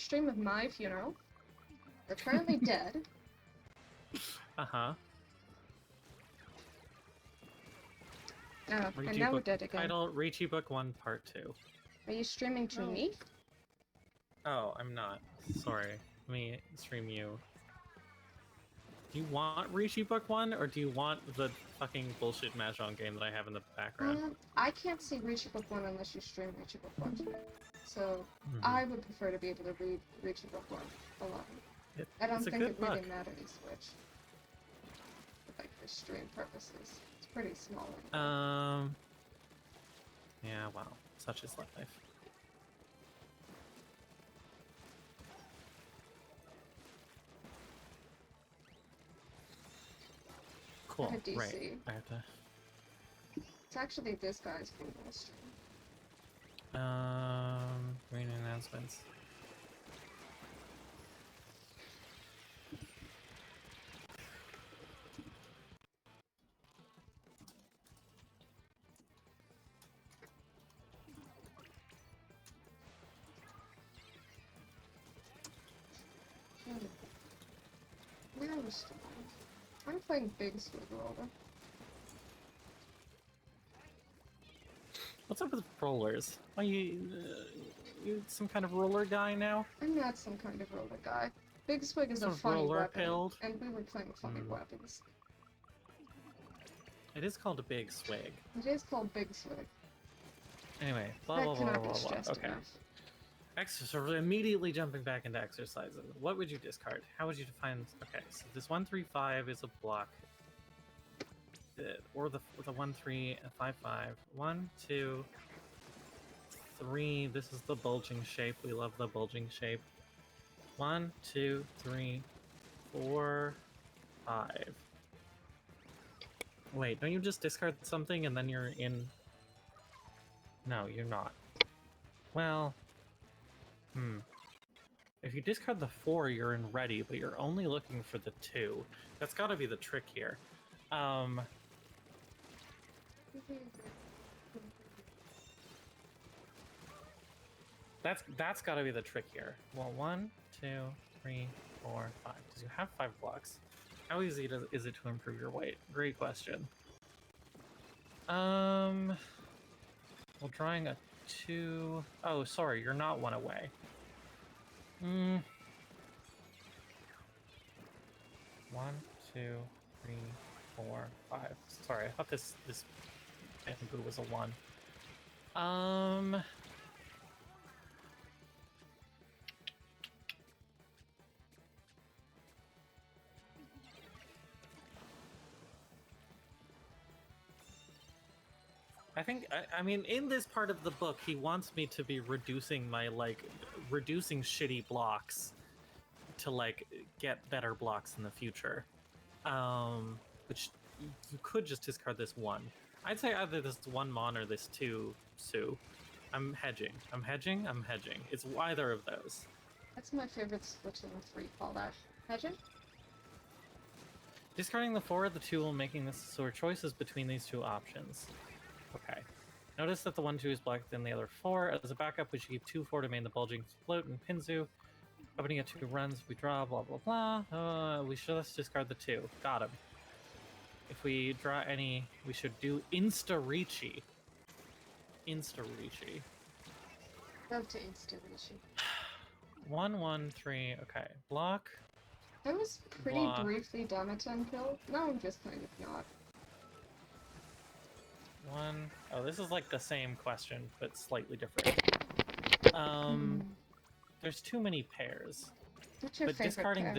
stream of my funeral. They're currently dead. Uh-huh. Oh, and now we're dead again. Title, Ricci Book 1, Part 2. Are you streaming to me? Oh, I'm not. Sorry. Let me stream you. Do you want Ricci Book 1, or do you want the fucking bullshit mahjong game that I have in the background? I can't see Ricci Book 1 unless you stream Ricci Book 1 to me. So, I would prefer to be able to read Ricci Book 1 alone. I don't think it really matters which. Like, for stream purposes. It's pretty small. Yeah, well, such is life. Cool, right. I have to... It's actually this guy's funeral stream. Green announcements. Where was the one? I'm playing Big Swig Roller. What's up with rollers? Are you some kind of roller guy now? I'm not some kind of roller guy. Big Swig is a funny weapon, and we were playing funny weapons. It is called a Big Swig. It is called Big Swig. Anyway, blah blah blah blah blah. Okay. So we're immediately jumping back into exercises. What would you discard? How would you define? Okay, so this 1-3-5 is a block, or the 1-3 and 5-5. 1, 2, 3. This is the bulging shape. We love the bulging shape. 1, 2, 3, 4, 5. Wait, don't you just discard something and then you're in? No, you're not. Well. If you discard the 4, you're in ready, but you're only looking for the 2. That's got to be the trick here. That's got to be the trick here. Well, 1, 2, 3, 4, 5. Because you have 5 blocks. How easy is it to improve your weight? Great question. Well, drawing a 2. Oh, sorry, you're not 1 away. 1, 2, 3, 4, 5. Sorry, I thought this bamboo was a 1. I mean, in this part of the book, he wants me to be reducing my, reducing shitty blocks to, get better blocks in the future. Which you could just discard this 1. I'd say either this 1 Mon or this 2 Sue. I'm hedging. It's either of those. That's my favorite switch in the 3 call that. Hedging? Discarding the 4 or the 2 will making this so our choices between these 2 options. Okay. Notice that the 1-2 is blocked than the other 4. As a backup, we should keep 2-4 to main the bulging float and Pinzu. Opening at 2 runs, we draw, blah, blah, blah. We should just discard the 2. Got him. If we draw any, we should do Insta-Ricci. Insta-Ricci. Love to Insta-Ricci. 1, 1, 3. Okay. Block. I was pretty briefly done at 10 kill. Now I'm just kind of not. 1. Oh, this is like the same question, but slightly different. There's too many pairs. What's your favorite pair?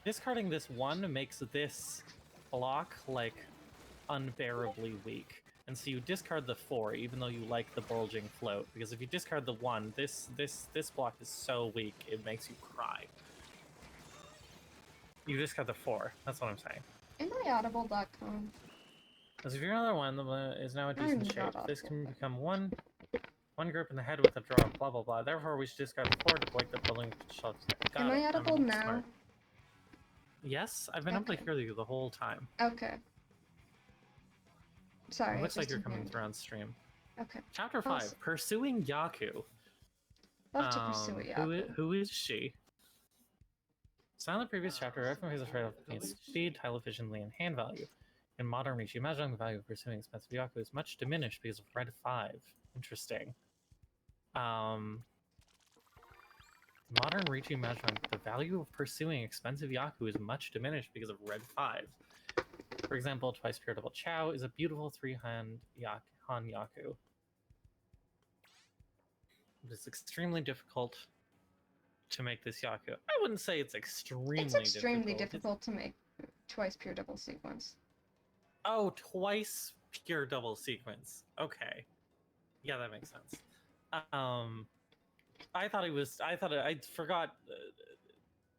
Discarding this 1 makes this block unbearably weak, and so you discard the 4, even though you like the bulging float. Because if you discard the 1, this block is so weak it makes you cry. You discard the 4. That's what I'm saying. Am I audible.com? As if your other one is now a decent shape, this can become one group in the head with a draw, blah blah blah. Therefore, we should discard the 4 to break the building shots. Am I audible now? Smart. Yes, I've been able to hear you the whole time. Okay. Sorry. It looks like you're coming through on stream. Okay. Chapter 5, Pursuing Yaku. Love to pursue a Yaku. Who is she? So in the previous chapter, everyone is afraid of speed, tile efficiently, and hand value. In modern Riichi mahjong, the value of pursuing expensive Yaku is much diminished because of red 5. Interesting. Modern Riichi mahjong, the value of pursuing expensive Yaku is much diminished because of red 5. For example, twice pure double chow is a beautiful 3-hand Han Yaku. It's extremely difficult to make this Yaku. I wouldn't say it's extremely difficult. It's extremely difficult to make twice pure double sequence. Oh, twice pure double sequence. Okay. Yeah, that makes sense. I forgot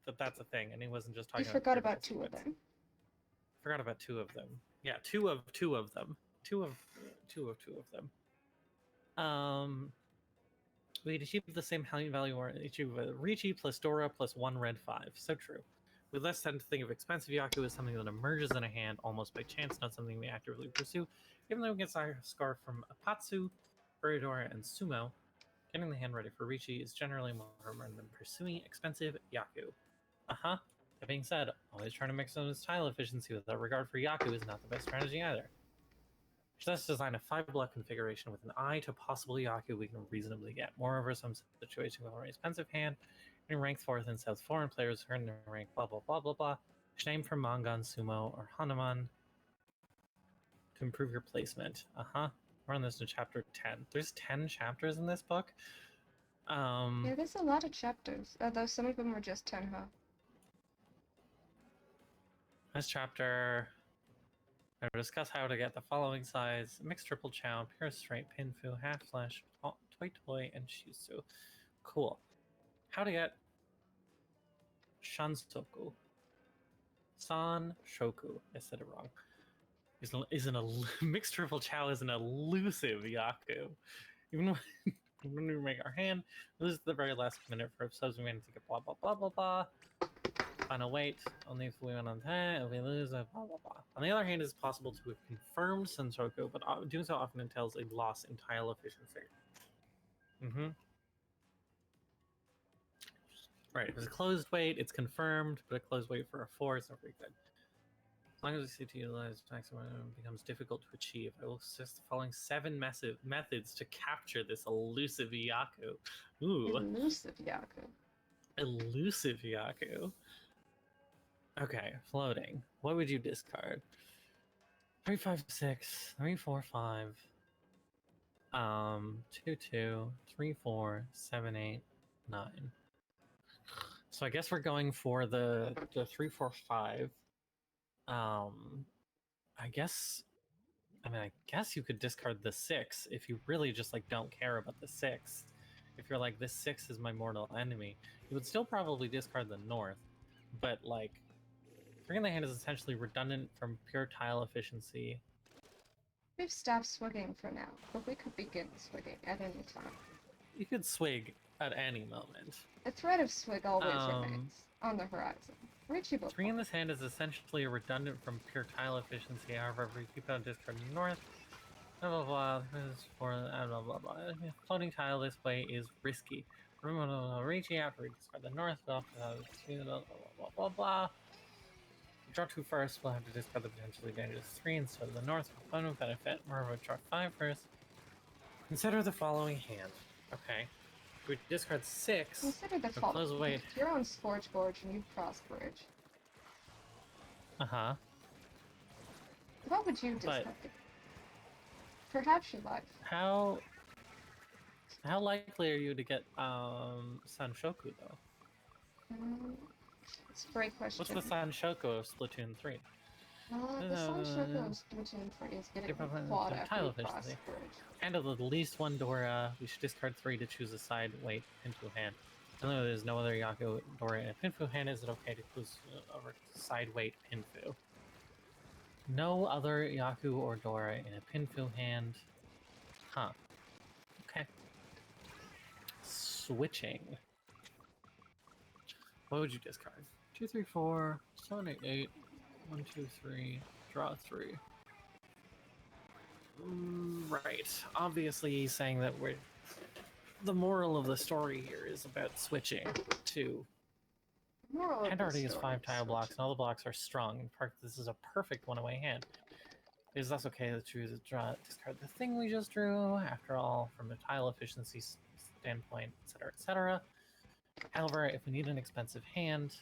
that that's a thing, and he wasn't just talking. You forgot about 2 of them. Forgot about 2 of them. Yeah, two of them. Two of them. We'd achieve the same value or achieve Riichi plus Dora plus 1 red 5. So true. We less tend to think of expensive Yaku as something that emerges in a hand almost by chance, not something we actively pursue. Even though we get a scar from Apatsu, Buridora, and Sumo, getting the hand ready for Riichi is generally more important than pursuing expensive Yaku. That being said, always trying to mix some tile efficiency without regard for Yaku is not the best strategy either. Let's design a 5-block configuration with an eye to possible Yaku we can reasonably get. Moreover, some situation with an expensive hand, in rank 4th and South foreign players earn their rank blah blah blah blah blah. Name from Mangan, Sumo, or Hanuman to improve your placement. We're on this in chapter 10. There's 10 chapters in this book. Yeah, there's a lot of chapters, although some of them are just 10, huh? This chapter, I will discuss how to get the following size: mixed triple chow, pure straight, pinfu, half flesh, toy toy, and shizu. Cool. How to get Shansoku. San Shoku. I said it wrong. Mixed triple chow is an elusive Yaku. Even when we make our hand, we lose at the very last minute for episodes. We manage to get blah blah blah blah blah. Final wait. Only if we went on time, if we lose, blah blah blah. On the other hand, it's possible to have confirmed Sanshoku, but doing so often entails a loss in tile efficiency. Right, if it's a closed wait, it's confirmed, but a closed wait for a 4 is not very good. As long as we seek to utilize maximum, it becomes difficult to achieve. I will suggest the following 7 methods to capture this elusive Yaku. Ooh. Elusive Yaku. Elusive Yaku. Okay, floating. What would you discard? 3, 5, 6, 3, 4, 5. 2, 2, 3, 4, 7, 8, 9. So I guess we're going for the 3, 4, 5. I guess you could discard the 6 if you really just like don't care about the 6. If you're like, this 6 is my mortal enemy, you would still probably discard the north, but like 3 in the hand is essentially redundant from pure tile efficiency. We've stopped swigging for now, but we could begin swigging at any time. You could swig at any moment. The threat of swig always remains on the horizon. Riichi book. 3 in this hand is essentially redundant from pure tile efficiency. However, if we keep on discarding north, blah blah blah, this is for blah blah blah. Floating tile this way is risky. Remember, Riichi after we discard the north, we'll have to blah blah blah blah. Draw 2 first, we'll have to discard the potentially dangerous 3 instead of the north for fun benefit. Remember, draw 5 first. Consider the following hand. Okay. We discard 6. Consider the following. You're on Scorch Gorge and you cross bridge. What would you discard? Perhaps your life. How likely are you to get Sanshoku though? It's a great question. What's the Sanshoku of Splatoon 3? The Sanshoku of Splatoon 3 is getting quad after you cross bridge. Hand of at least 1 Dora. We should discard 3 to choose a side weight Pinfu hand. Even though there's no other Yaku Dora in a Pinfu hand, is it okay to choose over side weight Pinfu? No other Yaku or Dora in a Pinfu hand. Okay. Switching. What would you discard? 2, 3, 4, 7, 8, 8. 1, 2, 3. Draw 3. Right. Obviously, he's saying that the moral of the story here is about switching to. Moral Hand of the already has story 5 is tile blocks, switching. and all the blocks are strong. In part, this is a perfect one-away hand. It is thus okay to choose to discard the thing we just drew. After all, from a tile efficiency standpoint, etc., etc. However, if we need an expensive hand,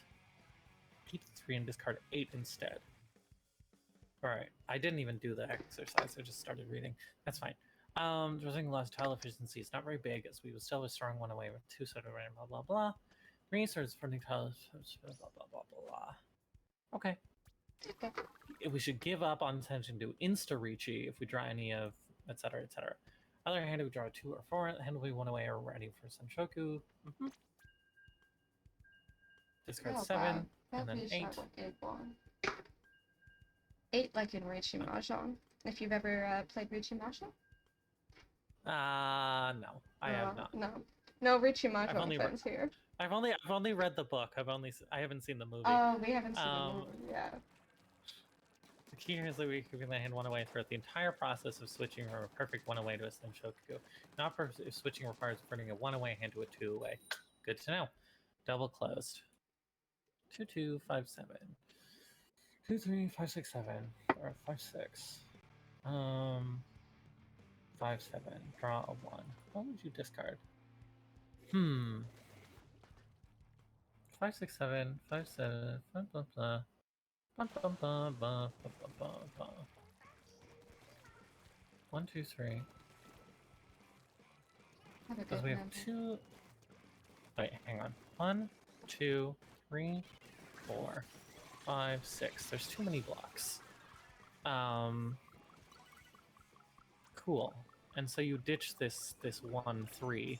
keep the 3 and discard 8 instead. Alright, I didn't even do the exercise, I just started reading. That's fine. Resulting loss tile efficiency is not very big, as we would still have a strong one away with 2 sort of random blah blah blah. Resources for tiles, blah blah blah blah blah. Okay. We should give up on attention to insta-reachy if we draw any of etc. etc. Other hand, if we draw 2 or 4, the hand will be 1 away or ready for Senshoku. Discard 7, and then 8. 8 like in Reichi Mahjong. If you've ever played Reichi Mahjong? No, I have not. No Reichi Mahjong fans here. I've only read the book. I haven't seen the movie. Oh, we haven't seen the movie. Yeah. The key here is that we keep the hand 1 away throughout the entire process of switching from a perfect 1 away to a Senshoku. Not if switching requires turning a 1 away hand to a 2 away. Good to know. Double closed. 2 2 5 7. 2 3 5 6 7 or 5 6. 5 7. Draw a 1. What would you discard? 5 6 7 5 7 blah blah blah. 1 2 3. Because we have 2. Wait, hang on. 1 2 3 4 5 6. There's too many blocks. Cool. And so you ditch this 1 3.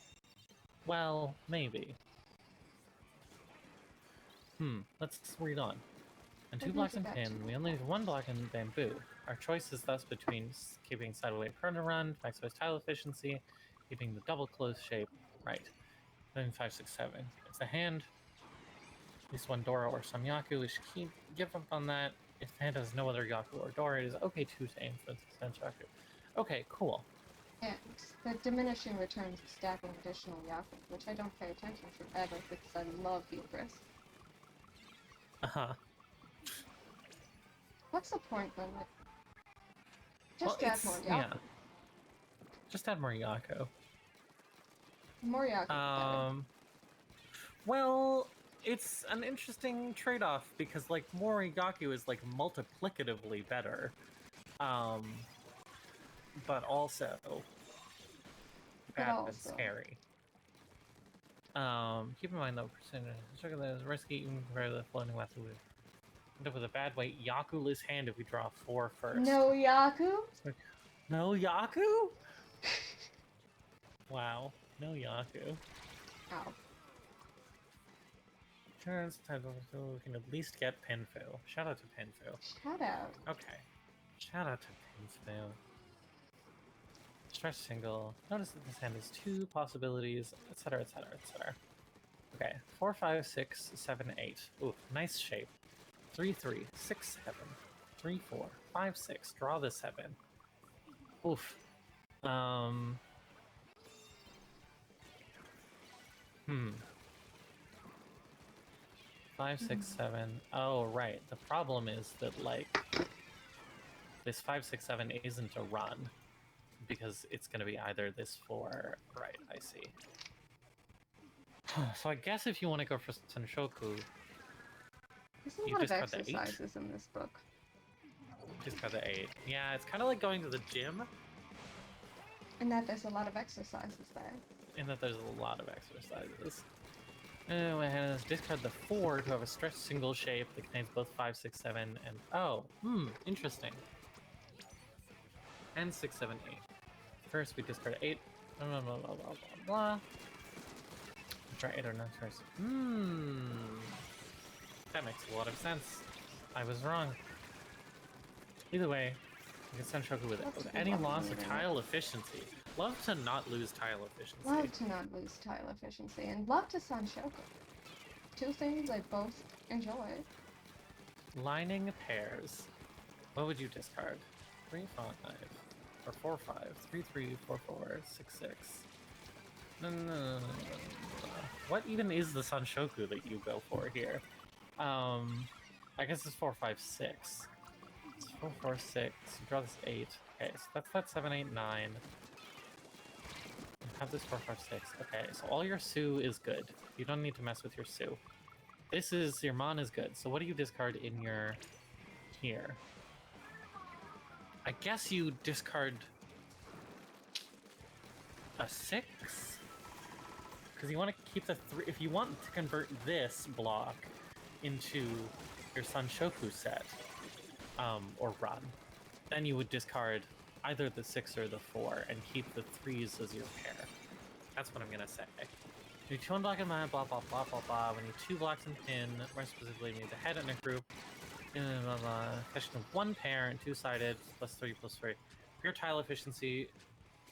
Well, maybe. Let's read on. And 2 blocks in pin, we only need 1 block in bamboo. Our choice is thus between keeping sideways corner run, maximize tile efficiency, keeping the double close shape, right. Then 5 6 7. It's a hand. At least 1 Dora or some Yaku. We should give up on that. If the hand has no other Yaku or Dora, it is okay to aim for the Senchaku. Okay, cool. And the diminishing returns of stacking additional Yaku, which I don't pay attention to ever because I love hubris. What's the point then? Just add more Yaku. Yeah. Just add more Yaku. More Yaku. Well, it's an interesting trade-off because like more Yaku is like multiplicatively better. But also bad and scary. Keep in mind though, percentage is risky even compared to the floating method. End up with a bad weight Yaku-less hand if we draw 4 first. No Yaku? No Yaku? Wow, no Yaku. Ow. Turns time we can at least get Pinfu. Shout out to Pinfu. Shout out. Okay. Shout out to Pinfu. Stretch single. Notice that this hand has 2 possibilities, etc., etc., etc. Okay, 4, 5, 6, 7, 8. Ooh, nice shape. 3, 3, 6, 7. 3, 4, 5, 6. Draw the 7. Oof. 5, 6, 7. Oh, right. The problem is that, like, this 5, 6, 7 isn't a run. Because it's going to be either this 4... Right, I see. So I guess if you want to go for Senshoku... There's a lot of exercises in this book. Discard the 8. Yeah, it's kind of like going to the gym. In that there's a lot of exercises there. In that there's a lot of exercises. And discard the 4 to have a stretch single shape that contains both 5, 6, 7, and... Oh, interesting. And 6, 7, 8. First, we discard 8. Blah, blah, blah, blah, blah, blah. Try 8 or 9 first. That makes a lot of sense. I was wrong. Either way, you can Senshoku with it. With any loss of tile efficiency. Love to not lose tile efficiency. Love to not lose tile efficiency. And love to Senshoku. 2 things I both enjoy. Lining pairs. What would you discard? 3, 5. Or 4, 5. 3, 3, 4, 4, 6, 6. No. What even is the Sanshoku that you go for here? I guess it's 4, 5, 6. It's 4, 4, 6. You draw this 8. Okay, so that's that 7, 8, 9. You have this 4, 5, 6. Okay, so all your Su is good. You don't need to mess with your Su. This is, your Mon is good. So what do you discard in your... here? I guess you discard... a 6? Because you want to keep the 3... If you want to convert this block into your Sanshoku set, or run, then you would discard either the 6 or the 4 and keep the 3s as your pair. That's what I'm gonna say. You need 2 unblock in mana, blah blah blah blah blah. We need 2 blocks in pin. More specifically, we need the head in a group. Blah blah blah. Question of 1 pair and 2-sided, +3/+3. Your tile efficiency,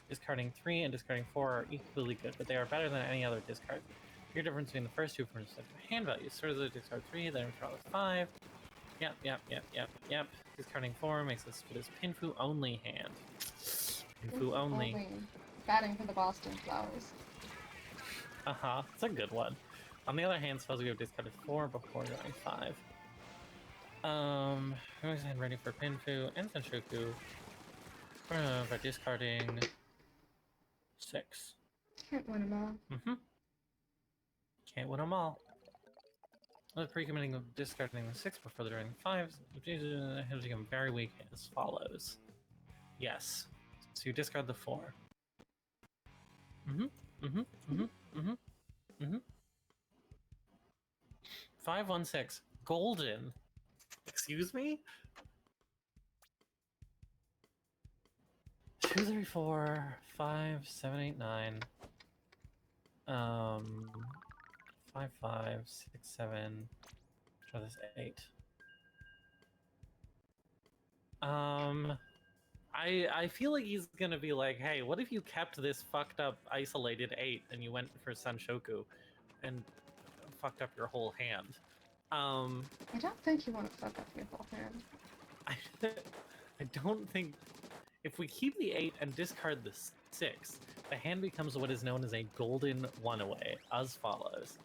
discarding 3 and discarding 4 are equally good, but they are better than any other discard. Your difference between the first 2 for hand values. Sort of the discard 3, then draw with 5. Yep. Discarding 4 makes us for this Pinfu only hand. Pinfu only. Batting for the Boston Flowers. It's a good one. On the other hand, suppose we have discarded 4 before drawing 5. Who's hand ready for Pinfu and Sanshoku? By discarding 6. Can't win them all. Can't win them all. With pre-committing of discarding the 6 before the drawing 5, has become very weak as follows. Yes. So you discard the 4. 5, 1, 6. Golden. Excuse me? 2, 3, 4, 5, 7, 8, 9. 5, 5, 6, 7. Try this 8. I feel like he's gonna be like, hey, what if you kept this fucked up isolated 8 and you went for Sanshoku and fucked up your whole hand? I don't think you want to fuck up your whole hand. I don't think... If we keep the 8 and discard the 6, the hand becomes what is known as a golden one-away, as follows.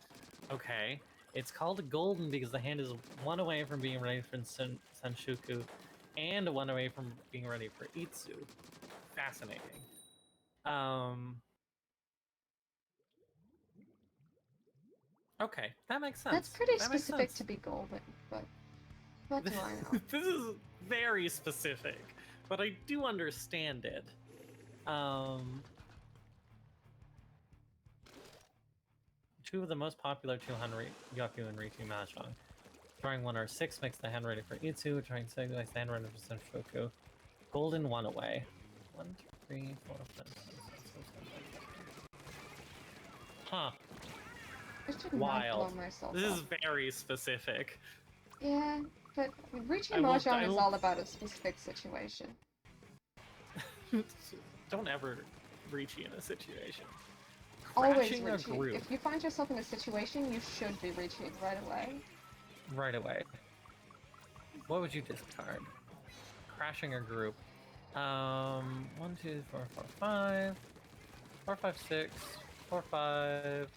Okay, it's called golden because the hand is 1 away from being ready for Sanshoku and 1 away from being ready for Itsu. Fascinating. Okay, that makes sense. That's pretty specific to be golden, but what do I know? This is very specific, but I do understand it. 2 of the most popular 200 Yaku and Riku mahjong. Drawing 1 or 6 makes the hand ready for Itsu. Drawing 6 makes the hand ready for Sanshoku. Golden 1 away. 1, 2, 3, 4, 5, 6, 7, 8. Huh. I should Wild. not blow myself This up. is very specific. Yeah, but reaching mahjong is all about a specific situation. Don't ever reach in a situation. Always Crashing a reaching. group. If you find yourself in a situation, you should be reaching right away. Right away. What would you discard? Crashing a group. 1, 2, 4, 4, 5. 4, 5, 6. 4, 5.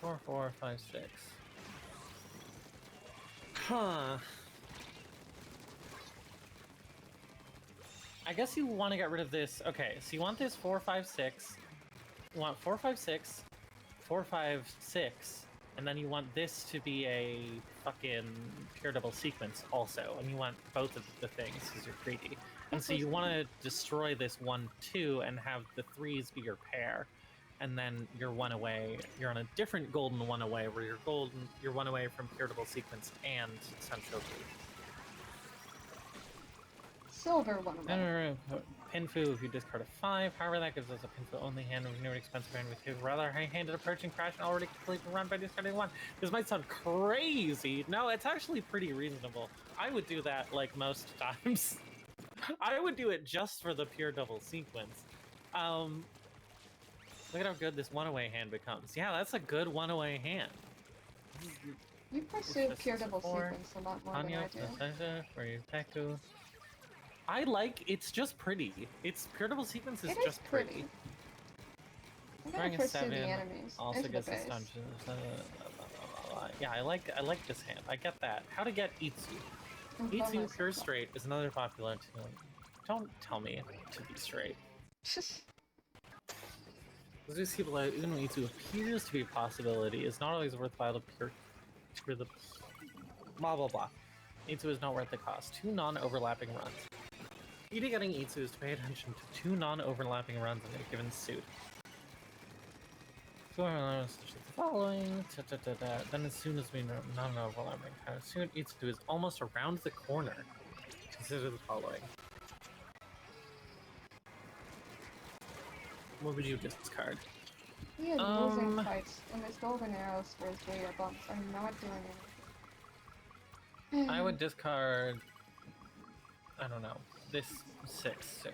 4, 4, 5, 6. Huh. I guess you want to get rid of this. Okay, so you want this 4, 5, 6. You want 4, 5, 6. 4, 5, 6. And then you want this to be a fucking pure double sequence also. And you want both of the things because you're greedy. And so you want to destroy this 1, 2 and have the 3s be your pair. And then you're 1 away. You're on a different golden 1 away where you're 1 away from pure double sequence and Sanshoku. Silver 1 away. Pinfu if you discard a 5. However, that gives us a Pinfu only hand with no expensive hand with 2. Rather high-handed approaching crash and already completely run by discarding 1. This might sound crazy. No, it's actually pretty reasonable. I would do that like most times. I would do it just for the pure double sequence. Look at how good this 1 away hand becomes. Yeah, that's a good 1 away hand. You pursue pure double sequence a lot more than I do. I like, it's just pretty. It's pure double sequence is just pretty. I'm Drawing gonna a pursue 7 the enemies also into the gets base. astonishing. Yeah, I like this hand. I get that. How to get Itsu? Itsu pure straight is another popular tune. Don't tell me to be straight. These people, even when Itsu appears to be a possibility, is not always worthwhile to pure the blah blah blah. Itsu is not worth the cost. 2 non-overlapping runs. Key to getting Itsu is to pay attention to 2 non-overlapping runs in a given suit. The following, then as soon as we know non-overlapping kind of suit, Itsu is almost around the corner. Consider the following. What would you discard? Yeah, losing fights, and this golden arrows for his Gaia bumps are not doing anything. I would discard, I don't know, this 6, so.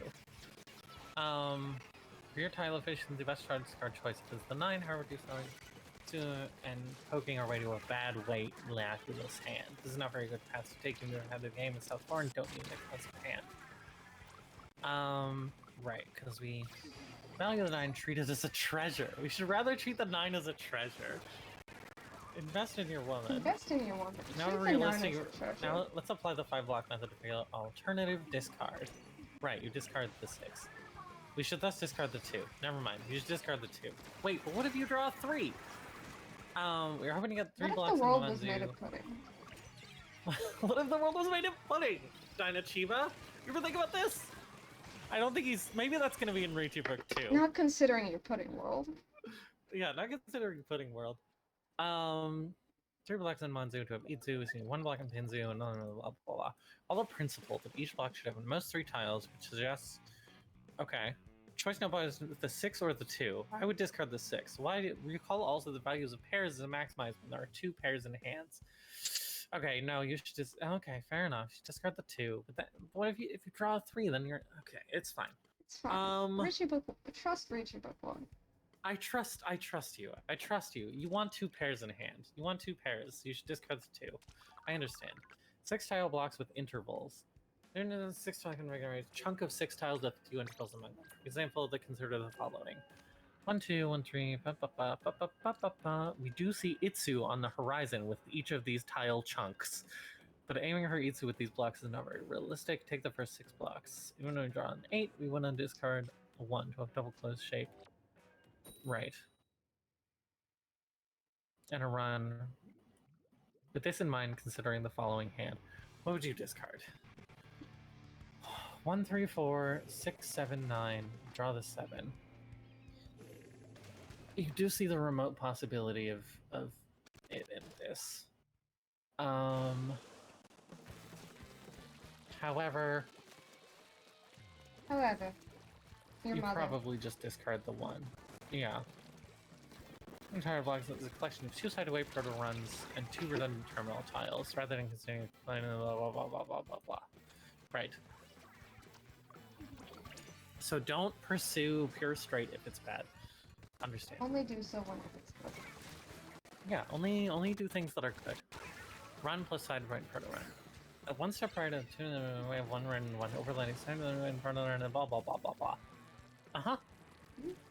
For your tile efficiency, the best discard choice is the 9, however, and poking our way to a bad weight miraculous hand. This is not very good path to take into ahead of the game in South Florida and don't need an expensive hand. Right, because we value the 9, treat it as a treasure. We should rather treat the 9 as a treasure. Invest in your woman. Invest in your woman. Now realistic. Now let's apply the 5-block method to figure out alternative discard. Right, you discard the 6. We should thus discard the 2. Never mind, you should discard the 2. Wait, but what if you draw 3? We're hoping to get 3 blocks in the world was made of pudding? What if the world was made of pudding? Dynachiba? You ever think about this? I don't think he's... Maybe that's going to be in Riichi Book 2. Not considering your pudding world. Yeah, not considering pudding world. 3 blocks in Manzu to have Itsu, 1 block in Pinzu, and blah, blah, blah, blah. All the principle that each block should have in most 3 tiles, which suggests... Okay. Choice now is the 6 or the 2. I would discard the 6. Why do recall also the values of pairs is maximized when there are 2 pairs in hands. Okay, no, you should just okay, fair enough. You discard the 2. But that, what if you draw a 3, then you're okay, it's fine. It's fine. Riichi Book, trust Riichi Book 1. I trust you. I trust you. You want 2 pairs in hand. You want 2 pairs. You should discard the 2. I understand. 6 tile blocks with intervals. There's a 6 tile configuration. Chunk of 6 tiles with 2 intervals among them. Example, consider the following. 1, 2, 1, 3, ba, ba, ba, ba, ba, ba, ba, ba. We do see Itsu on the horizon with each of these tile chunks. But aiming for Itsu with these blocks is not very realistic. Take the first 6 blocks. Even when we draw an 8, we want to discard a 1 to have double closed shape. Right. And a run. With this in mind, considering the following hand, what would you discard? 1, 3, 4, 6, 7, 9. Draw the 7. You do see the remote possibility of it in this. However, you probably just discard the 1. Yeah. Entire blocks is a collection of 2-sided wave proto runs and 2 redundant terminal tiles, rather than considering blah blah blah blah blah blah blah. Right. So don't pursue pure straight if it's bad. Understand. Only do so when it's good. Yeah, only do things that are good. Run plus side right proto run. 1 step right of 2 way of 1 run and 1 overlanding side and proto run and blah blah blah blah blah.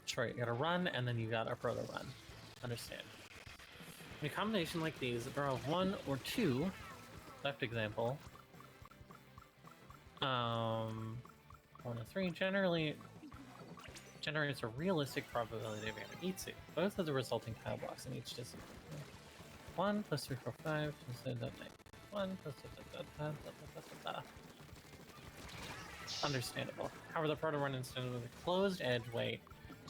Sure, you gotta run and then you got a proto run. Understand. In a combination like these, draw 1 or 2. Left example. 1 or 3 generally generates a realistic probability of getting Itsu. Both of the resulting tile blocks in each discipline. 1 plus 3, 4, 5. 1 plus Understandable. However, the proto run instead of a closed edge weight,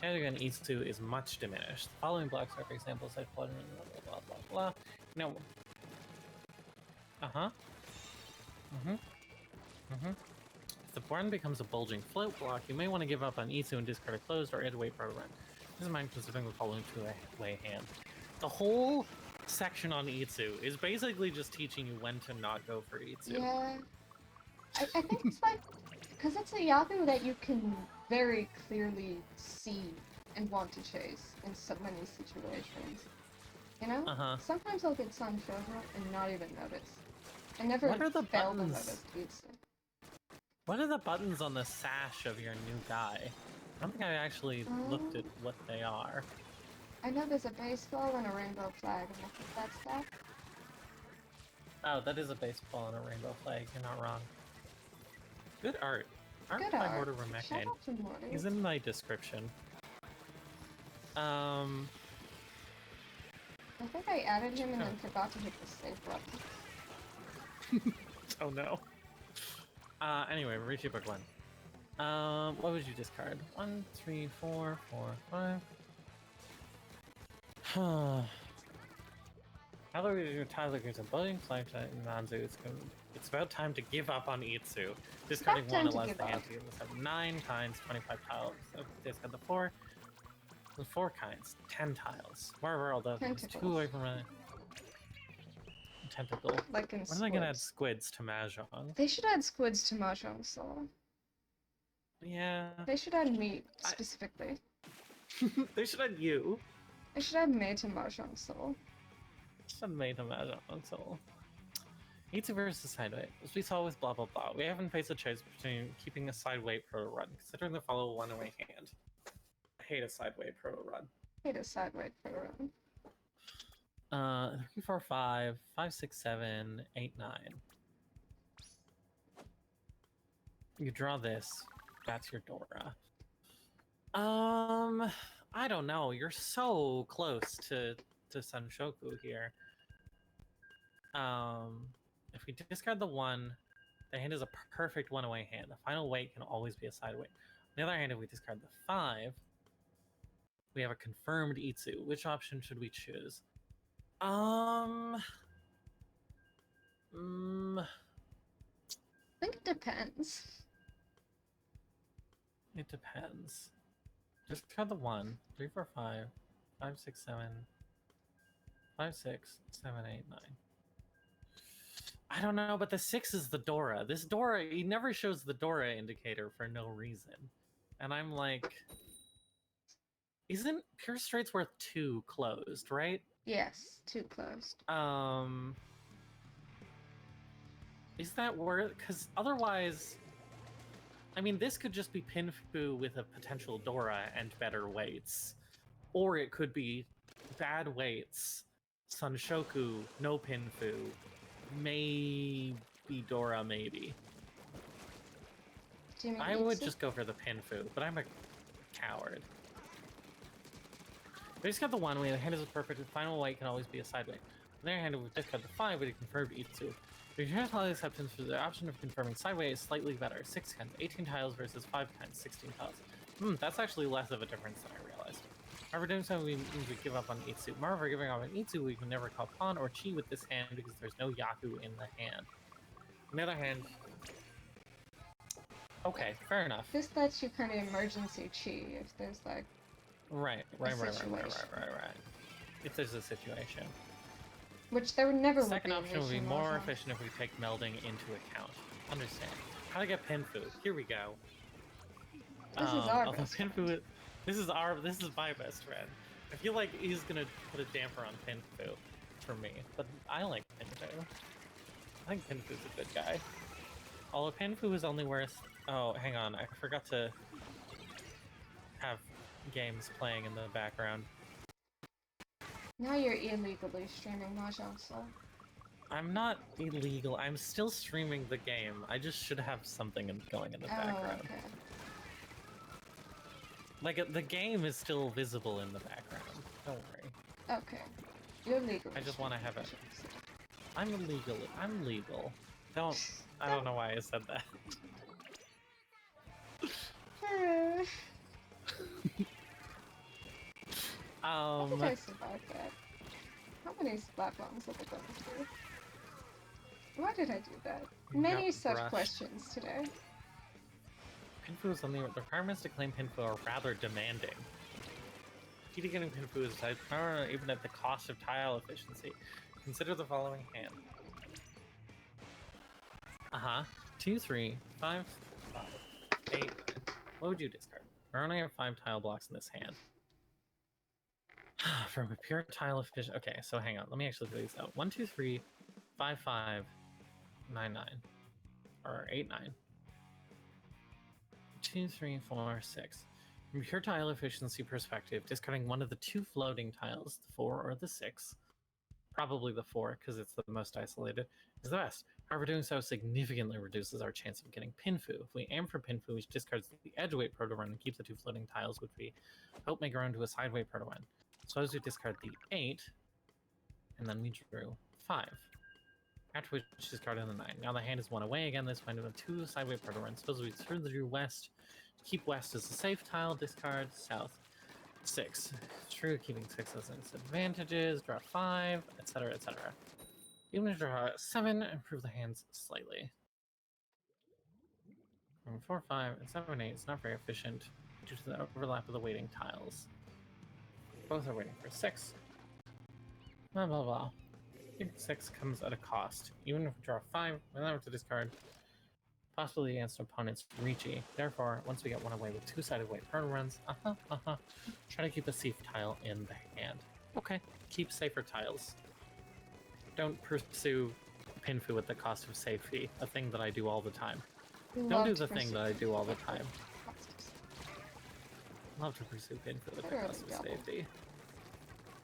chance again Itsu is much diminished. The following blocks are, for example, side blah blah blah blah. Now, if the run becomes a bulging float block, you may want to give up on Itsu and discard a closed or edge weight proto run. This is mine considering the following 2-way hand. The whole section on Itsu is basically just teaching you when to not go for Itsu. Yeah. I think it's like, because it's a Yaku that you can very clearly see and want to chase in so many situations. You know? Sometimes I'll get Sun Shoujo and not even notice. I never fail to notice Itsu. What are the buttons on the sash of your new guy? I don't think I actually looked at what they are. I know there's a baseball and a rainbow flag, and I think that's that. Oh, that is a baseball and a rainbow flag. You're not wrong. Good art. Art Good by art. Mortar Remekane. Shout out to Morty. He's in my description. I think I added him and then forgot to hit the save button. Oh no. Anyway, Richie Book 1. What would you discard? 1, 3, 4, 4, 5. Now that we're Tyler gives a building flag to Nanzu, it's about time to give up on Itsu. Discarding 1 allows the hand to give us 9 kinds, 25 tiles. So discard the 4. The 4 kinds, 10 tiles. Wherever all those 2 away from a tentacle. Like in when are they gonna add squids to mahjong? They should add squids to mahjong solo. Yeah. They should add me specifically. They should add you. They should add me to mahjong solo. Made him mahjong solo. Itsu versus side weight. As we saw with blah blah blah, we haven't faced a choice between keeping a side weight proto run, considering the follow one away hand. I hate a side weight proto run. Hate a side weight proto run. 3, 4, 5, 5, 6, 7, 8, 9. You draw this. That's your Dora. I don't know. You're so close to Sanshoku here. If we discard the 1, the hand is a perfect one-away hand. The final weight can always be a side weight. On the other hand, if we discard the 5, we have a confirmed Itsu. Which option should we choose? I think it depends. It depends. Discard the 1, 3, 4, 5, 5, 6, 7, 5, 6, 7, 8, 9. I don't know, but the 6 is the Dora. This Dora, he never shows the Dora indicator for no reason. And I'm like, isn't Pure Straight's worth 2 closed, right? Yes, 2 closed. Is that worth? Because otherwise, I mean, this could just be Pinfu with a potential Dora and better weights. Or it could be bad weights, Sanshoku, no Pinfu, maybe Dora, maybe. I would just go for the Pinfu, but I'm a coward. We just got the 1 way, the hand is a perfect, the final weight can always be a side weight. On the other hand, if we just got the 5, we confirmed Itsu. The international acceptance for the option of confirming side weight is slightly better. 6 kinds, 18 tiles versus 5 kinds, 16 tiles. That's actually less of a difference than I realized. However, doing so means we give up on Itsu. Moreover, giving up on Itsu, we can never call Pawn or Chi with this hand because there's no Yaku in the hand. On the other hand... Okay, fair enough. This lets you kind of emergency Chi if there's like... Right. If there's a situation. Which there would never the second option would be more efficient if we take melding into account. Understand. How to get Pinfu. Here we go. This is our best Pinfu, this is my best friend. I feel like he's gonna put a damper on Pinfu for me, but I like Pinfu. I think Pinfu's a good guy. Although Pinfu is only worth... Oh, hang on. I forgot to have games playing in the background. Now you're illegally streaming mahjong, so... I'm not illegal. I'm still streaming the game. I just should have something going in the background. Okay. Like, the game is still visible in the background. Don't worry. Okay. You're legal. I just want to have it. I'm illegal. I'm legal. I don't know why I said that. I think I survived that. How many splat bombs have I gone through? Why did I do that? Many such questions today. Pinfu is something. The requirements to claim Pinfu are rather demanding. Key to getting Pinfu is even at the cost of tile efficiency. Consider the following hand. 2, 3, 5, 5, 8. What would you discard? I only have 5 tile blocks in this hand. From a pure tile efficient. Okay, so hang on. Let me actually do these out. 1, 2, 3, 5, 5, 9, 9. Or 8, 9. 2, 3, 4, 6. From a pure tile efficiency perspective, discarding one of the 2 floating tiles, the 4 or the 6, probably the 4 because it's the most isolated, is the best. However, doing so significantly reduces our chance of getting Pinfu. If we aim for Pinfu, we discard the edgeweight proto-run and keep the 2 floating tiles, which we hope may grow into a sideweight proto-run. Suppose we discard the 8, and then we drew 5. After which discarded the 9. Now the hand is 1 away again, this time with 2 sideway proto-runs. Suppose we turn the drew west, keep west as a safe tile, discard south 6. True, keeping 6 as its advantages, draw 5, etc., etc. Even if draw 7, improve the hands slightly. 4, 5, and 7, 8 is not very efficient due to the overlap of the waiting tiles. Both are waiting for 6. Blah, blah, blah. Keeping 6 comes at a cost. Even if we draw 5, we'll never have to discard, possibly against an opponent's Reachy. Therefore, once we get 1 away with 2-sided weight proto runs, try to keep a safe tile in the hand. Okay, keep safer tiles. Don't pursue Pinfu at the cost of safety, a thing that I do all the time. Don't do the thing that I do all the time. Love to pursue Pinfu at the cost of safety.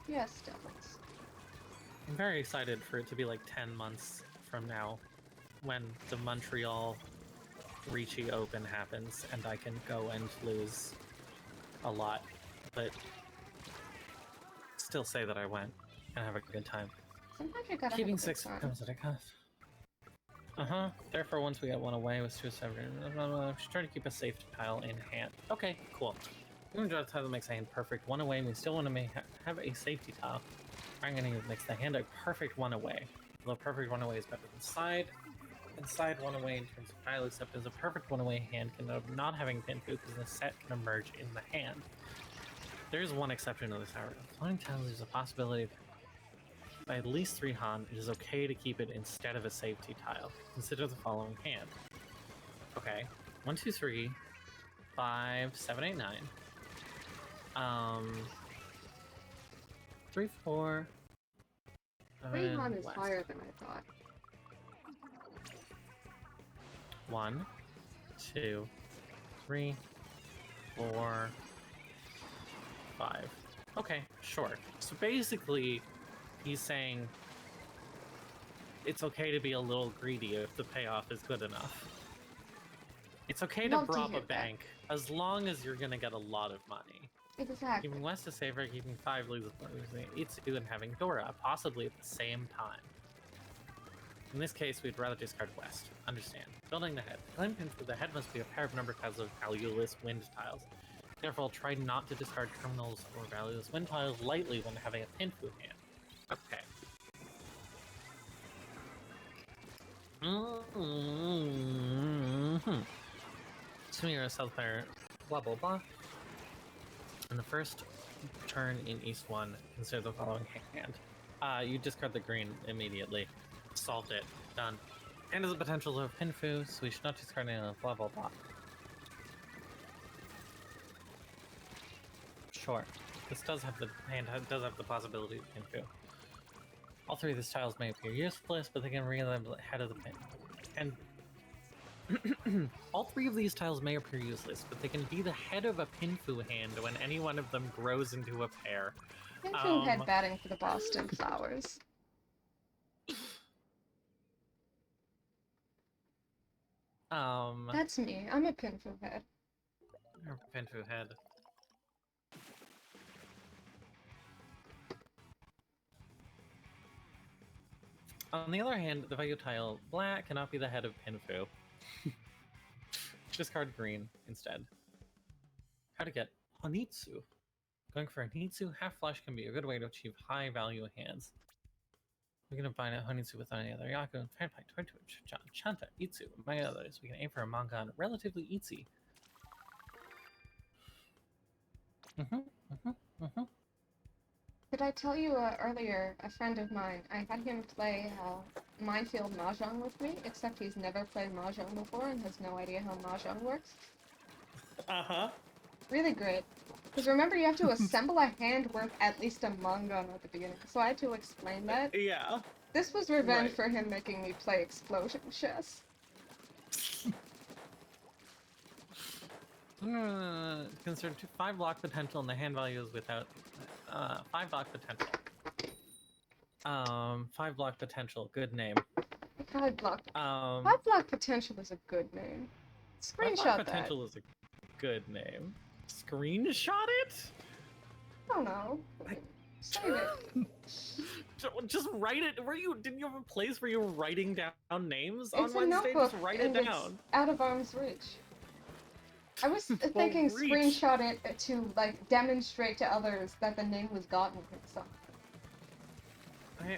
Yes, devils. I'm very excited for it to be like 10 months from now when the Montreal Reachy Open happens and I can go and lose a lot, but still say that I went and have a good time. Sometimes you gotta Keeping have a good 6 time. comes at a cost. Therefore, once we get 1 away with 2 7, just try to keep a safe tile in hand. Okay, cool. We're gonna draw a tile that makes the hand perfect. 1 away, and we still want to have a safety tile. I'm gonna make the hand a perfect 1 away. Although perfect 1 away is better than side. And side 1 away in terms of tile, except as a perfect 1 away hand can end up not having Pinfu because the set can emerge in the hand. There is one exception to this, however. Floating tiles is a possibility that by at least 3 Han, it is okay to keep it instead of a safety tile. Consider the following hand. Okay, 1, 2, 3, 5, 7, 8, 9. 3, 4. 3 Han is west. higher than I thought. 1, 2, 3, 4, 5. Okay, sure. So basically, he's saying it's okay to be a little greedy if the payoff is good enough. It's okay to rob a bank as long as you're gonna get a lot of money. Exactly. Keeping West is safer, keeping 5 losing Itsu and having Dora, possibly at the same time. In this case, we'd rather discard West. Understand. Building the head. Claim pins for the head must be a pair of number tiles of valueless wind tiles. Therefore, try not to discard terminals or valueless wind tiles lightly when having a Pinfu hand. Okay. Assuming you're a south player, blah blah blah. In the first turn in East 1, consider the following hand. You discard the green immediately. Solved it. Done. And has the potential of Pinfu, so we should not discard any of blah blah blah. Sure. This does have the hand does have the possibility of Pinfu. All 3 of these tiles may appear useless, but they can realize the head of the pin. And all 3 of these tiles may appear useless, but they can be the head of a Pinfu hand when any one of them grows into a pair. Pinfu head batting for the Boston Flowers. That's me. I'm a Pinfu head. Or Pinfu head. On the other hand, the value tile black cannot be the head of Pinfu. Discard green instead. How to get Honitsu. Going for Honitsu, half flush can be a good way to achieve high value hands. We can combine a Honitsu with any other Yaku, Fanpai, Toitwitch, Chanta, Itsu, among others. We can aim for a manga on relatively easy. Did I tell you earlier, a friend of mine, I had him play Minefield Mahjong with me, except he's never played Mahjong before and has no idea how Mahjong works. Really great. Because remember, you have to assemble a hand worth at least a mangan at the beginning, so I had to explain that. Yeah. This was revenge for him making me play explosion chess. Consider 5 block potential and the hand value is without 5 block potential. 5 block potential, good name. 5 block. 5 block potential is a good name. Screenshot 5 block that. potential is a good name. Screenshot it? I don't know. Save it. Just write it. Didn't you have a place where you were writing down names It's on Wednesday? notebook, Just write it down. It's out of arm's reach. I was thinking screenshot it to like demonstrate to others that the name was gotten and stuff. Okay.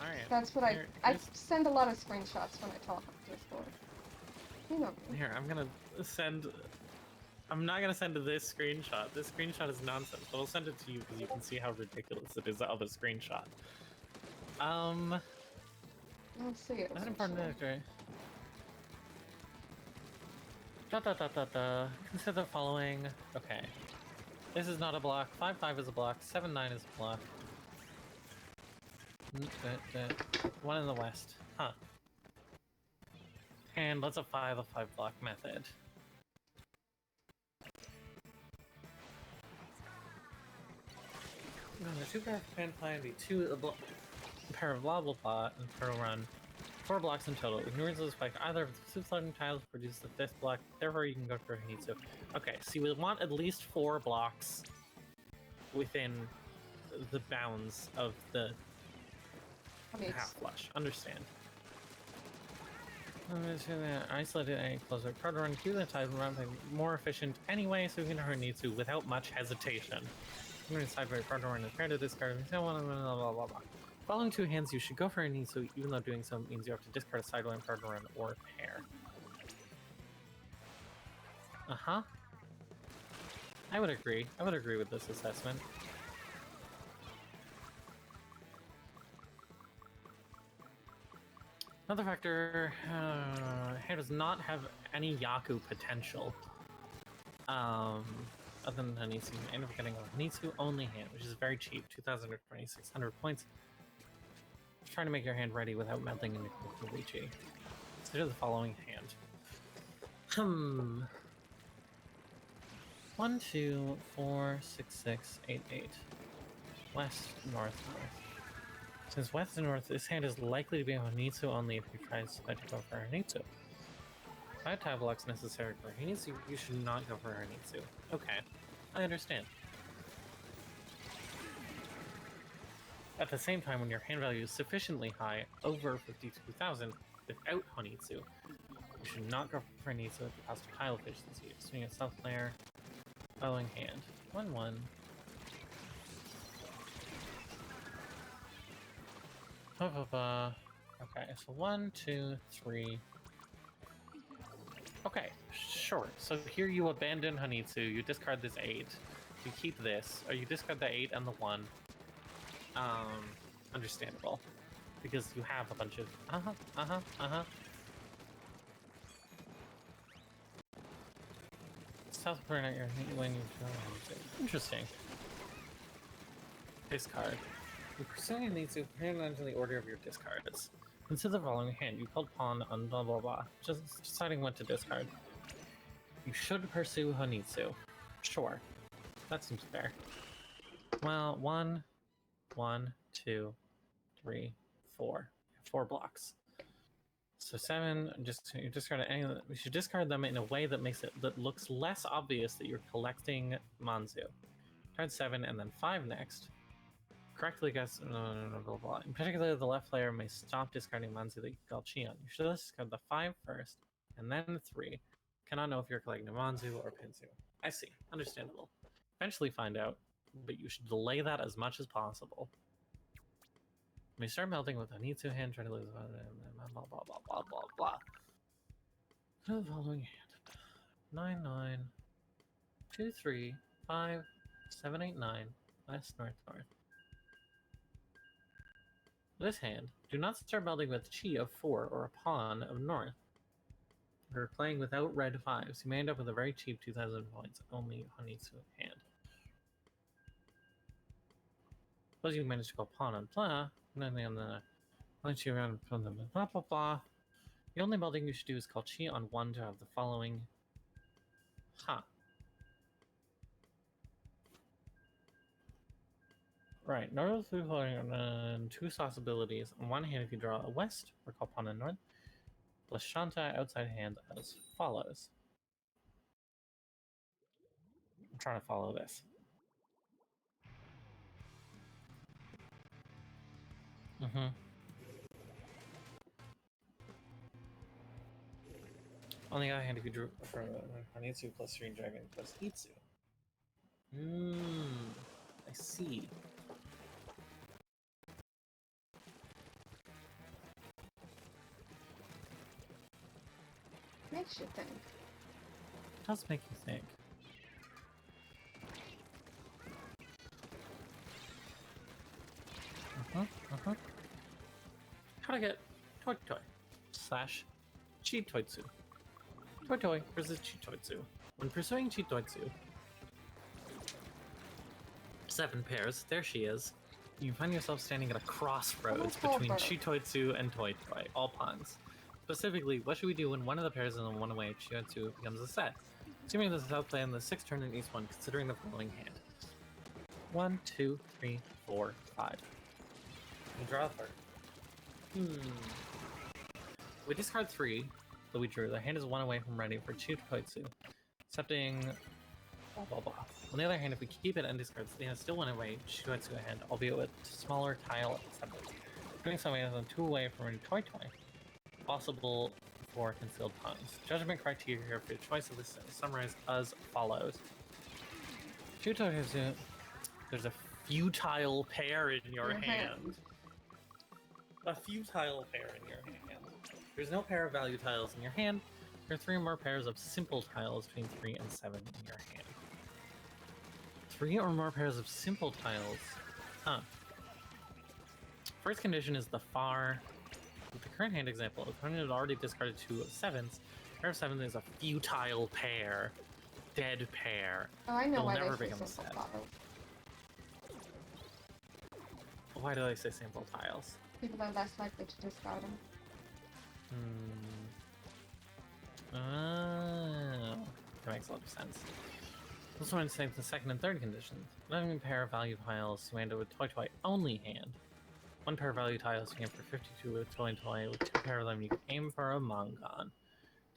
Alright. That's what I send a lot of screenshots when I talk on Discord. You know me. Here, I'm not gonna send this screenshot. This screenshot is nonsense, but I'll send it to you because you can see how ridiculous it is of a screenshot. Let's see it. That's important to Consider the following. Okay. This is not a block. 5-5 is a block. 7-9 is a block. One in the west. Huh. And let's apply the 5 block method. The 2 pair of pan pie and the pair of blah blah blah and turtle run. 4 blocks in total. Ignorance of the spike. Either of the 2 floating tiles produce the 5th block, therefore you can go for a need to. Okay, so we want at least 4 blocks within the bounds of the half flush. Understand. Isolated and closer. Card run, cue the tide run more efficient anyway, so we can hurt need to without much hesitation. I'm going to sideways card run and pair to discard. Blah blah blah blah. Following 2 hands, you should go for a need to, even though doing so means you have to discard a sideline card run or pair. I would agree. I would agree with this assessment. Another factor, hand does not have any Yaku potential. Other than Hanitsu, you end up getting a Hanitsu only hand, which is very cheap, 2,600 points. Trying to make your hand ready without melting into Kokuichi. Consider the following hand. 1, 2, 4, 6, 6, 8, 8. West, north, north. Since west and north, this hand is likely to be a Hanitsu only if you try to go for a Hanitsu. 5 tile blocks necessary for a Hanitsu, you should not go for a Hanitsu. Okay, I understand. At the same time, when your hand value is sufficiently high, over 52,000, without Hanitsu, you should not go for Hanitsu at the cost of tile efficiency. Swing a self player, following hand. 1, 1. Okay, so 1, 2, 3. Okay, sure. So here you abandon Hanitsu, you discard this 8, you keep this, or you discard the 8 and the 1. Understandable. Because you have a bunch of South Korea at your when you interesting. Discard. You pursuing needs to hand into the order of your discards. Consider the following hand. You called pawn on blah blah blah. Just deciding what to discard. You should pursue Hanitsu. Sure. That seems fair. Well, 1, 2, 3, 4. 4 blocks. So 7, you discard any. You should discard them in a way that looks less obvious that you're collecting Manzu. Card 7 and then 5 next. Correctly guess blah, blah, blah. In particular, the left player may stop discarding Manzu that you call Chion. You should discard the 5 first, and then 3. Cannot know if you're collecting Manzu or Pinzu. I see. Understandable. Eventually find out, but you should delay that as much as possible. You may start melting with Hanitsu hand, trying to lose blah blah blah blah blah blah. The following hand. 9, 9, 2, 3, 5, 7, 8, 9, west, north, north. This hand, do not start melding with Chi of 4 or a pawn of north. We're playing without red 5s. You may end up with a very cheap 2,000 points only Hanitsu hand. Suppose you manage to go pawn on blah, and then once you around from them blah blah blah. The only melding you should do is call Chi on 1 to have the following Huh. Right, north through two sauce abilities. On one hand, if you draw a west, or call upon a north, plus Shanta outside hand as follows. I'm trying to follow this. On the other hand, if you drew from Hanitsu plus Green Dragon plus Itsu. I see. Makes you think. It does make you think. How to get Toy Toy / Chi Toitsu. Toy Toy versus Chi Toitsu. When pursuing Chi Toitsu, 7 pairs, there she is. You find yourself standing at a crossroads between Chi Toitsu and Toy Toy, all puns. Specifically, what should we do when one of the pairs is on one away Chi Toitsu becomes a set? Assuming this is outplay on the 6th turn in each one, considering the following hand. 1, 2, 3, 4, 5. You draw a card. We discard 3 that we drew. The hand is 1 away from ready for Chi Toitsu, accepting blah blah blah. On the other hand, if we keep it and discard, the hand is still 1 away Chi Toitsu ahead, albeit with smaller tile acceptance. Doing so is 2 away from ready Toy Toy. Possible for concealed puns. Judgment criteria for your choice of this summarized as follows. Chi Toitsu, there's a futile pair in your hand. A futile pair in your hand. There's no pair of value tiles in your hand. There are 3 or more pairs of simple tiles between 3 and 7 in your hand. 3 or more pairs of simple tiles. Huh. First condition is the far. With the current hand example, if opponent had already discarded 2 of 7s, pair of 7s is a futile pair. Dead pair. Oh, I know It'll why never they say become a simple set. tiles. Why do they say simple tiles? People are less likely to discard them. Oh, that makes a lot of sense. This one saves the second and third conditions. Not even pair of value tiles to hand with Toy Toy only hand. 1 pair of value tiles to hand for 52 with Toy Toy, with 2 pair of them you can aim for a Mongon.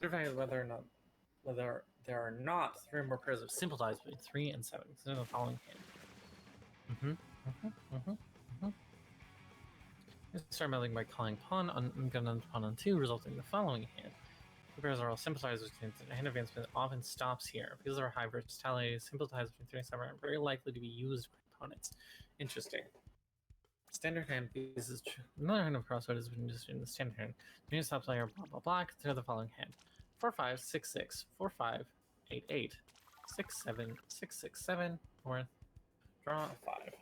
Determine whether there are not 3 or more pairs of simple tiles between 3 and 7. Consider the following hand. Start meddling by calling pawn on pawn on 2, resulting in the following hand. The pairs are all simple tiles, which means that hand advancement often stops here. Because of our high versatility, simple tiles between 3 and 7 are very likely to be used by opponents. Interesting. Standard hand pieces. Another hand of crossroad is just in the standard hand. You stop player blah blah blah. Consider the following hand: 4 5 6 6 4 5 8 8 6 7 6 6 7 4. Draw a 5.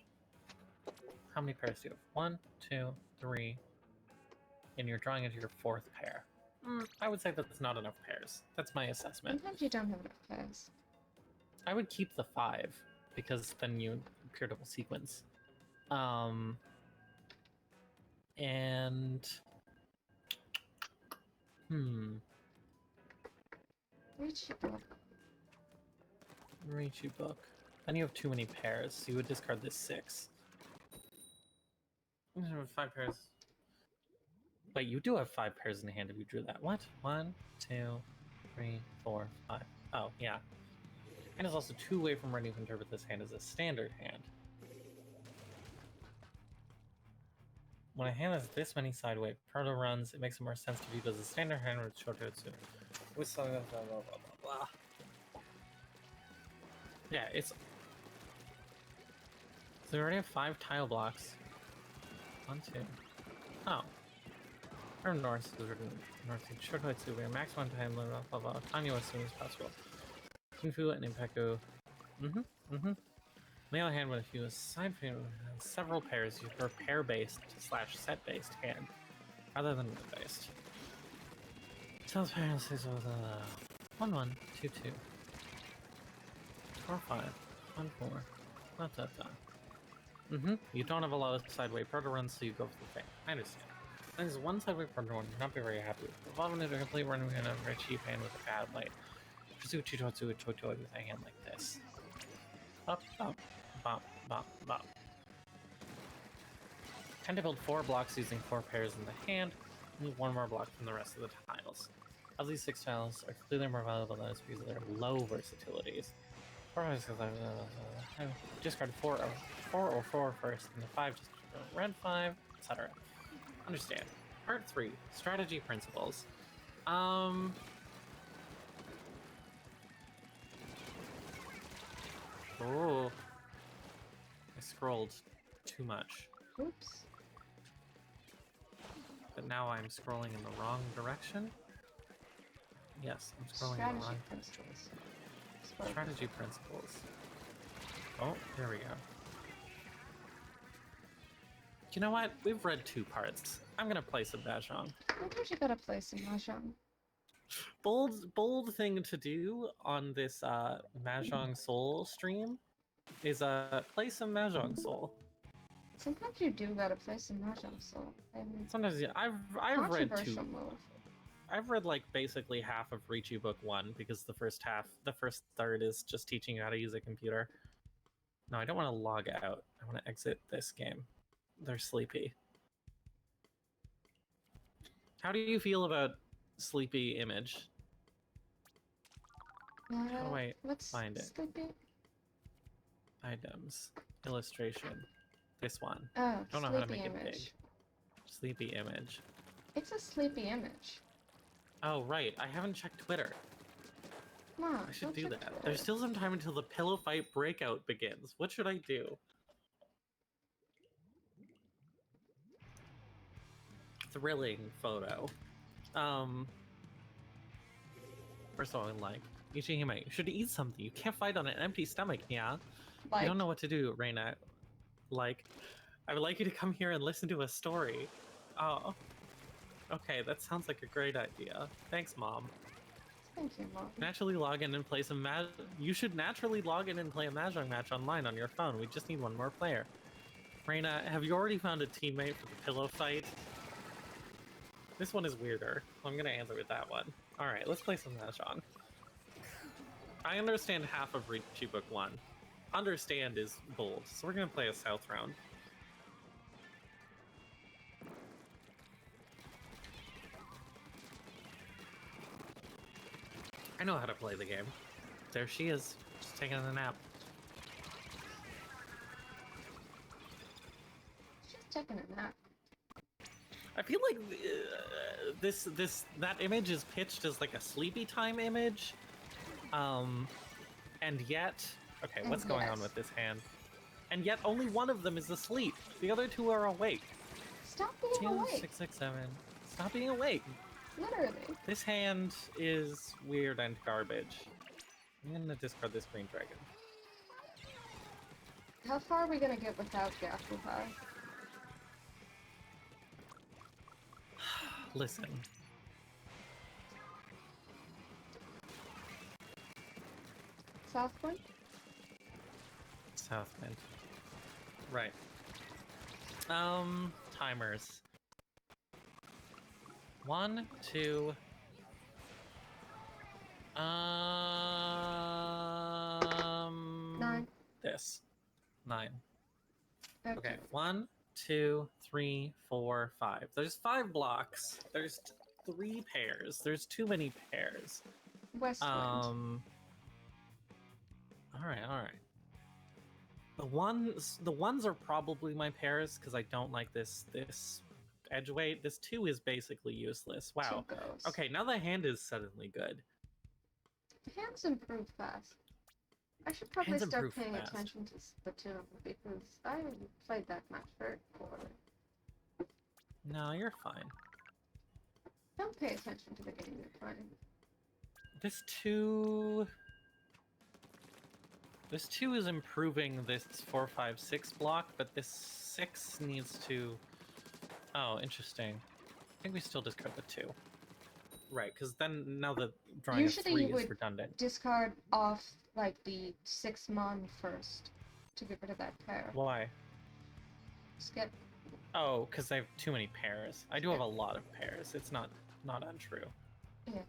How many pairs do you have? 1, 2, 3, and you're drawing into your 4th pair. I would say that's not enough pairs. That's my assessment. Sometimes you don't have enough pairs. I would keep the 5 because then you appear double sequence. And Reach book. Then you have too many pairs, so you would discard this 6. 5 pairs. Wait, you do have 5 pairs in hand if you drew that. What? 1, 2, 3, 4, 5. Oh, yeah. And is also 2 away from ready to interpret this hand as a standard hand. When a hand has this many sideway proto runs, it makes more sense to view it as a standard hand with Shototsu. With some blah blah blah blah blah. Yeah, it's. So we already have 5 tile blocks. 1, 2. Oh. From north is written north Shototsu, where maximum time blah blah blah. Tanyo as soon as possible. Kunfu and Impeku. On the other hand, if you aside from several pairs, you prefer pair-based / set-based hand, rather than word-based. Tells parents is with 1 1 2 2 4 5 1 4 dot dot dot. You don't have a lot of sideway proto runs, so you go for the thing. I understand. There's one sideway proto run you're not very happy with. Evolving into a complete run in a very cheap hand with a bad light. with a hand like this. Up, up, bop, bop, bop. Tend to build 4 blocks using 4 pairs in the hand, and 1 more block from the rest of the tiles. Of these 6 tiles are clearly more valuable than others because of their low versatilities. Discard 4 or 4 first, and the 5 just red 5, etc. Understand. Part 3, strategy principles. Oh, I scrolled too much. Oops. But now I'm scrolling in the wrong direction? Yes, I'm scrolling in the wrong direction. Strategy principles. Oh, there we go. You know what? We've read 2 parts. I'm gonna play some mahjong. I think you gotta play some mahjong. Bold thing to do on this Mahjong Soul stream is play some Mahjong Soul. Sometimes you do gotta play some mahjong, so sometimes yeah, I've read 2. Move. I've read like basically half of Riichi Book 1 because the first third is just teaching you how to use a computer. No, I don't want to log out. I want to exit this game. They're sleepy. How do you feel about Sleepy Image? How do I find it? Sleepy? Items. Illustration. This one. Oh, don't know how to make image. it big. Sleepy Image. It's a sleepy image. Oh, right. I haven't checked Twitter. Come on, I should do that. Twitter. There's still some time until the pillow fight breakout begins. What should I do? Thrilling photo. First of all, like, Ichihime, you should eat something. You can't fight on an empty stomach, yeah? Like, I don't know what to do, Reina. Like, I would like you to come here and listen to a story. Oh. Okay, that sounds like a great idea. Thanks, Mom. Thank you, Mom. Naturally log in and play some You should naturally log in and play a Mahjong match online on your phone. We just need 1 more player. Reina, have you already found a teammate for the pillow fight? This one is weirder. I'm gonna answer with that one. Alright, let's play some Mahjong. I understand half of Riichi Book 1. Understand is bold, so we're gonna play a South round. I know how to play the game. There she is, just taking a nap. She's taking a nap. I feel like that image is pitched as like a sleepy time image, and yet, okay, what's going on with this hand? And yet, only one of them is asleep. The other 2 are awake. Stop being awake. 6, 6, 7. Stop being awake. Literally. This hand is weird and garbage. I'm gonna discard this green dragon. How far are we gonna get without Gakuha? Listen. Southwind? Southwind. Right. Timers. 1, 2. 9. This. 9. Okay. 1, 2, 3, 4, 5. There's 5 blocks. There's 3 pairs. There's too many pairs. Westwind. Alright. The ones are probably my pairs because I don't like this edge weight. This 2 is basically useless. Wow. Okay, now the hand is suddenly good. The hands improve fast. I should probably start paying attention to Splatoon because I played that match very poorly. No, you're fine. Don't pay attention to the game you're playing. This 2 is improving this 4, 5, 6 block, but this 6 needs to... Oh, interesting. I think we still discard the 2. Right, because then now the drawing of 3 is redundant. Discard off like the 6 mon first to get rid of that pair. Why? Skip. Oh, because I have too many pairs. I do have a lot of pairs. It's not untrue. Yeah,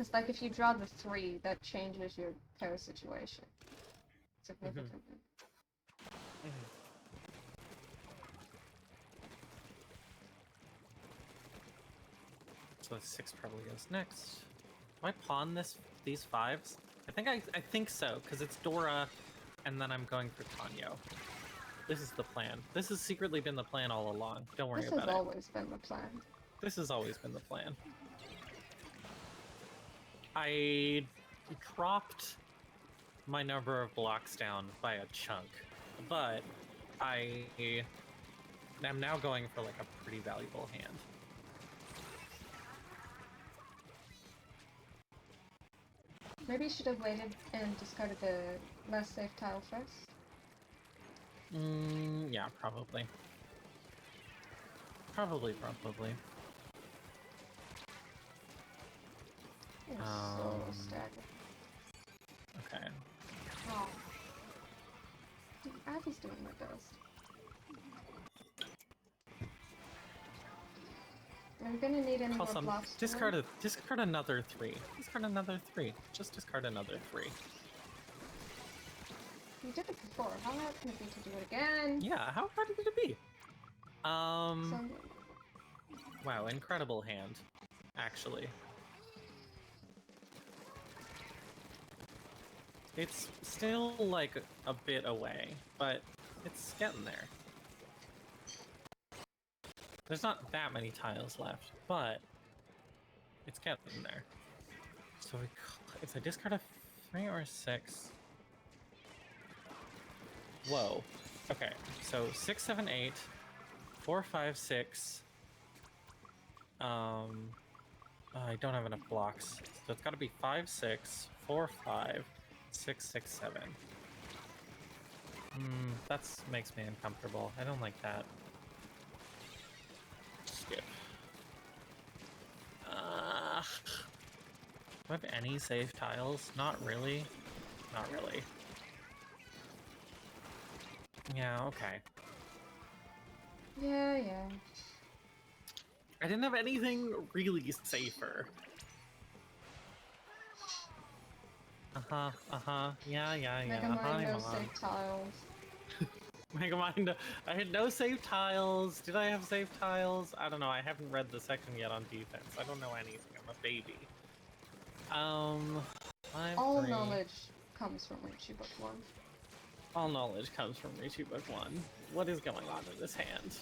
because like if you draw the 3, that changes your pair situation significantly. So 6 probably goes next. Do I pawn these 5s? I think so, because it's Dora, and then I'm going for Tanyo. This is the plan. This has secretly been the plan all along. Don't worry about it. This has always been the plan. This has always been the plan. I dropped my number of blocks down by a chunk, but I am now going for like a pretty valuable hand. Maybe you should have waited and discarded the less safe tile first. Yeah, probably. Probably. So staggered. Okay. Oh. Abby's doing my best. Are we gonna need any more blocks? Discard another 3. Discard another 3. Just discard another 3. You did it before. How hard can it be to do it again? Yeah, how hard could it be? So... Wow, incredible hand, actually. It's still, like, a bit away, but it's getting there. There's not that many tiles left, but it's getting there. So if I discard a 3 or a 6... Whoa. Okay, so 6, 7, 8, 4, 5, 6... I don't have enough blocks, so it's gotta be 5, 6, 4, 5, 6, 6, 7. That makes me uncomfortable. I don't like that. Skip. Do I have any safe tiles? Not really. Not really. Yeah, okay. Yeah. I didn't have anything really safer. Yeah. Megamind, no safe tiles. Megamind, I had no safe tiles. Did I have safe tiles? I don't know. I haven't read the section yet on defense. I don't know anything. I'm a baby. 5, All 3. knowledge comes from Richie Book 1. All knowledge comes from Richie Book 1. What is going on in this hand?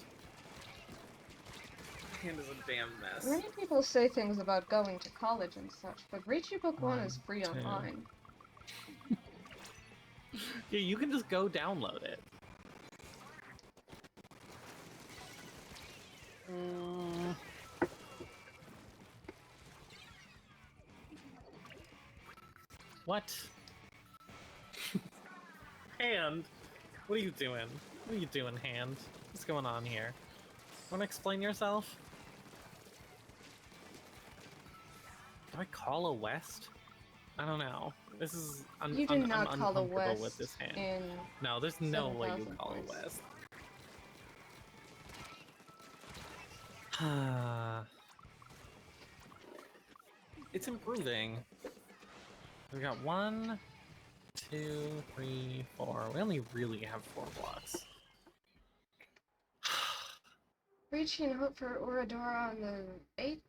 Hand is a damn mess. Many people say things about going to college and such, but Richie Book 1 is free online. Yeah, you can just go download it. What? Hand? What are you doing? What are you doing, Hand? What's going on here? Wanna explain yourself? Do I call a West? I don't know. This is You do not I'm call a uncomfortable West with this hand. in No, there's no way you 7,000 call points. a West. It's improving. We got 1, 2, 3, 4. We only really have 4 blocks. Richie and hope for Oradora on the 8th?